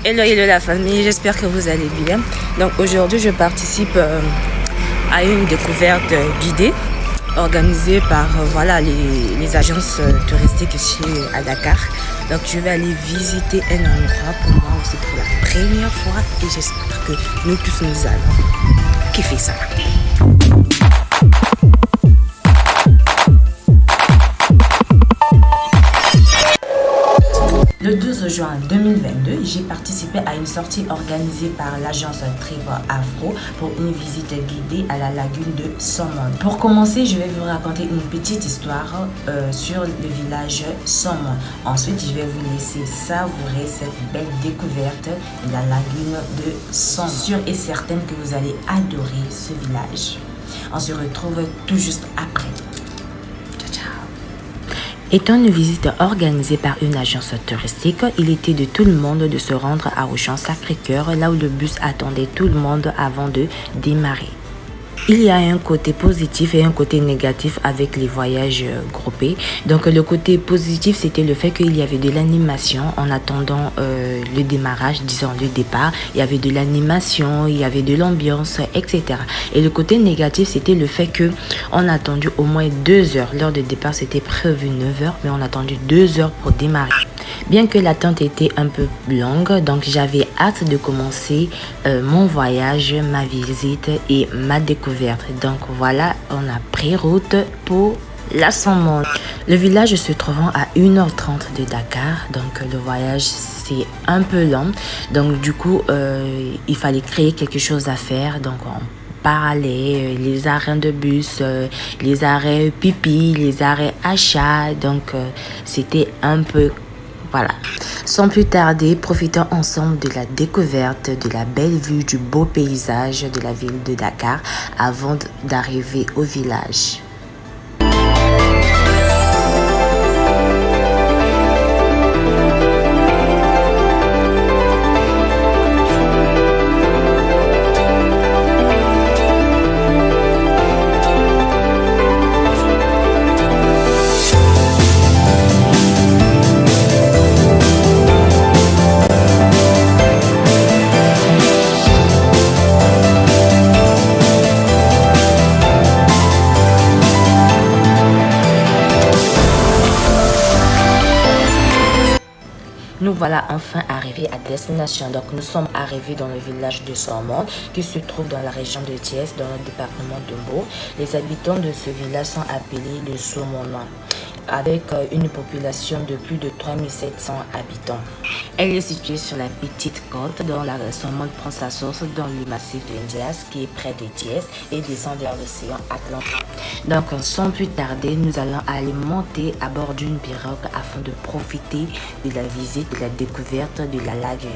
Hello, hello la famille, j'espère que vous allez bien. Donc aujourd'hui, je participe à une découverte guidée organisée par les agences touristiques ici à Dakar. Donc je vais aller visiter un endroit pour moi aussi pour la première fois et j'espère que nous tous nous allons kiffer ça. Le 12 juin 2022, j'ai participé à une sortie organisée par l'agence Trip Afro pour une visite guidée à la lagune de Somone. Pour commencer, je vais vous raconter une petite histoire sur le village Somone. Ensuite, je vais vous laisser savourer cette belle découverte de la lagune de Somone. Sûre et certaine que vous allez adorer ce village. On se retrouve tout juste après. Étant une visite organisée par une agence touristique, il était de tout le monde de se rendre à Auchan-Sacré-Cœur, là où le bus attendait tout le monde avant de démarrer. Il y a un côté positif et un côté négatif avec les voyages groupés. Donc le côté positif, c'était le fait qu'il y avait de l'animation en attendant le démarrage, disons le départ. Il y avait de l'animation, il y avait de l'ambiance, etc. Et le côté négatif, c'était le fait qu'on a attendu au moins 2 heures. L'heure de départ, c'était prévu 9 heures, mais on a attendu 2 heures pour démarrer. Bien que l'attente était un peu longue, donc j'avais hâte de commencer mon voyage, ma visite et ma découverte. Donc voilà, on a pris route pour la Somone. Le village se trouvant à 1h30 de Dakar, donc le voyage c'est un peu long. Donc du coup, il fallait créer quelque chose à faire. Donc on parlait, les arrêts de bus, les arrêts pipi, les arrêts achat. Donc c'était un peu... Voilà. Sans plus tarder, profitons ensemble de la découverte de la belle vue du beau paysage de la ville de Dakar avant d'arriver au village. Nous voilà enfin arrivés à destination. Donc nous sommes arrivés dans le village de Somone qui se trouve dans la région de Thiès, dans le département de Mbour. Les habitants de ce village sont appelés les Somonois, avec une population de plus de 3700 habitants. Elle est située sur la petite côte dont la Somone prend sa source dans le massif de Ndias qui est près de Thiès et descend vers l'océan Atlantique. Donc sans plus tarder, nous allons aller monter à bord d'une pirogue afin de profiter de la visite, de la découverte de la lagune.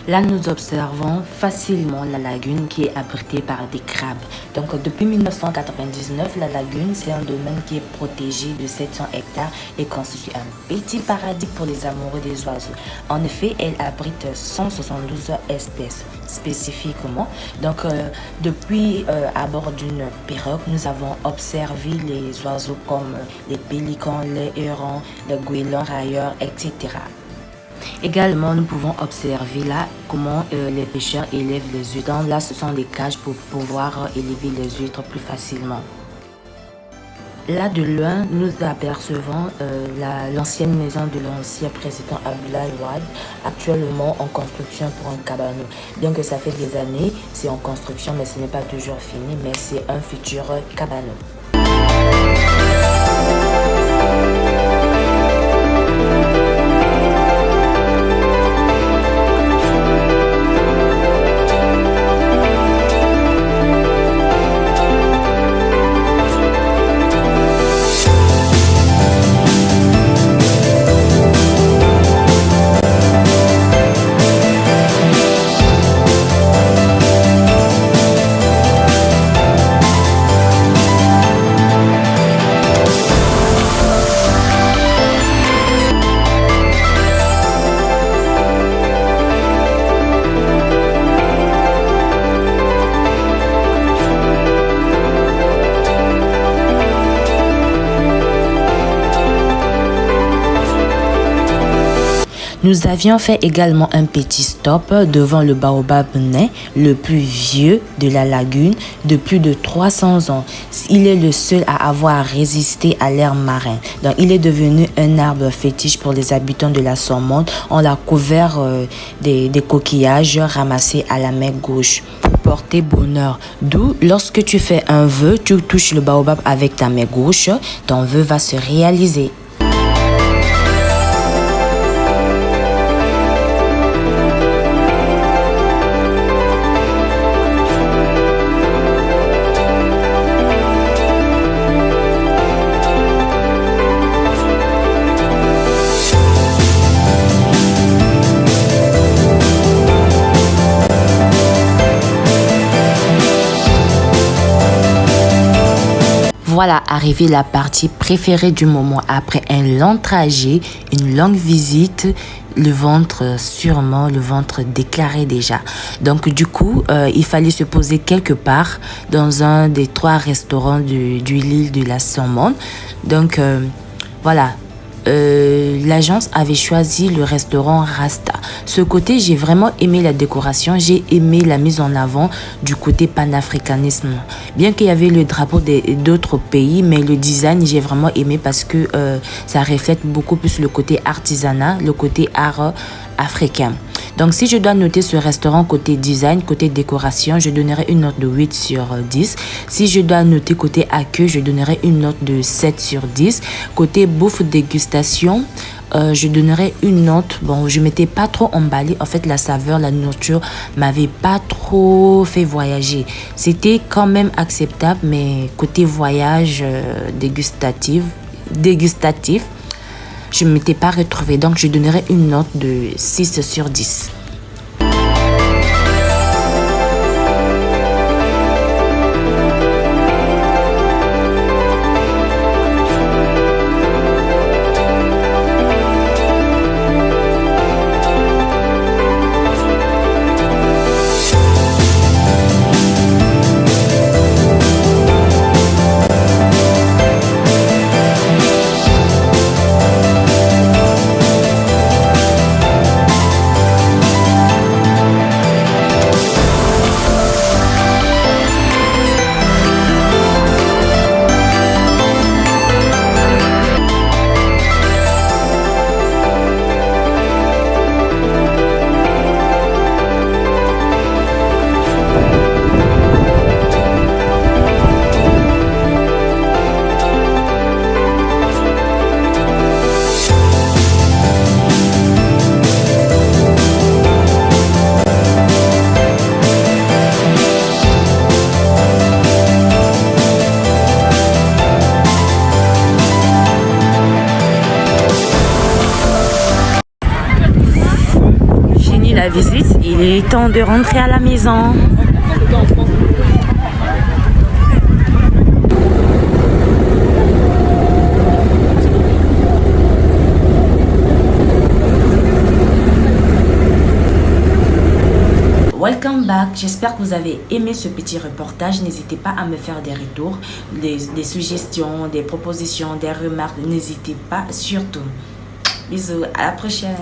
Là, nous observons facilement la lagune qui est abritée par des crabes. Donc, depuis 1999, la lagune, c'est un domaine qui est protégé de 700 hectares et constitue un petit paradis pour les amoureux des oiseaux. En effet, elle abrite 172 espèces spécifiquement. Donc, depuis à bord d'une pirogue, nous avons observé les oiseaux comme les pélicans, les hérons, les goélands railleurs, etc. Également, nous pouvons observer là comment les pêcheurs élèvent les huîtres. Là, ce sont des cages pour pouvoir élever les huîtres plus facilement. Là, de loin, nous apercevons l'ancienne maison de l'ancien président Abdoulaye Wade, actuellement en construction pour un cabanon. Bien que ça fait des années, c'est en construction, mais ce n'est pas toujours fini, mais c'est un futur cabanon. Nous avions fait également un petit stop devant le baobab nain, le plus vieux de la lagune, de plus de 300 ans. Il est le seul à avoir résisté à l'ère marine. Donc, il est devenu un arbre fétiche pour les habitants de la Sormonte. On l'a couvert des coquillages ramassés à la main gauche pour porter bonheur. D'où, lorsque tu fais un vœu, tu touches le baobab avec ta main gauche, ton vœu va se réaliser. Voilà, arrivée la partie préférée du moment. Après un long trajet, une longue visite, le ventre déclaré déjà. Donc du coup, il fallait se poser quelque part dans un des 3 restaurants de l'île de la Sormonte. Donc voilà. L'agence avait choisi le restaurant Rasta. Ce côté, j'ai vraiment aimé la décoration, j'ai aimé la mise en avant du côté panafricanisme. Bien qu'il y avait le drapeau d'autres pays, mais le design, j'ai vraiment aimé parce que ça reflète beaucoup plus le côté artisanat, le côté art africain. Donc, si je dois noter ce restaurant côté design, côté décoration, je donnerai une note de 8 sur 10. Si je dois noter côté accueil, je donnerai une note de 7 sur 10. Côté bouffe dégustation, je donnerais une note. Bon, je m'étais pas trop emballée. En fait, la saveur, la nourriture m'avait pas trop fait voyager. C'était quand même acceptable, mais côté voyage dégustatif, je ne m'étais pas retrouvée. Donc, je donnerais une note de 6 sur 10. La visite, il est temps de rentrer à la maison. Welcome back, j'espère que vous avez aimé ce petit reportage. N'hésitez pas à me faire des retours, des suggestions, des propositions, des remarques. N'hésitez pas surtout. Bisous, à la prochaine.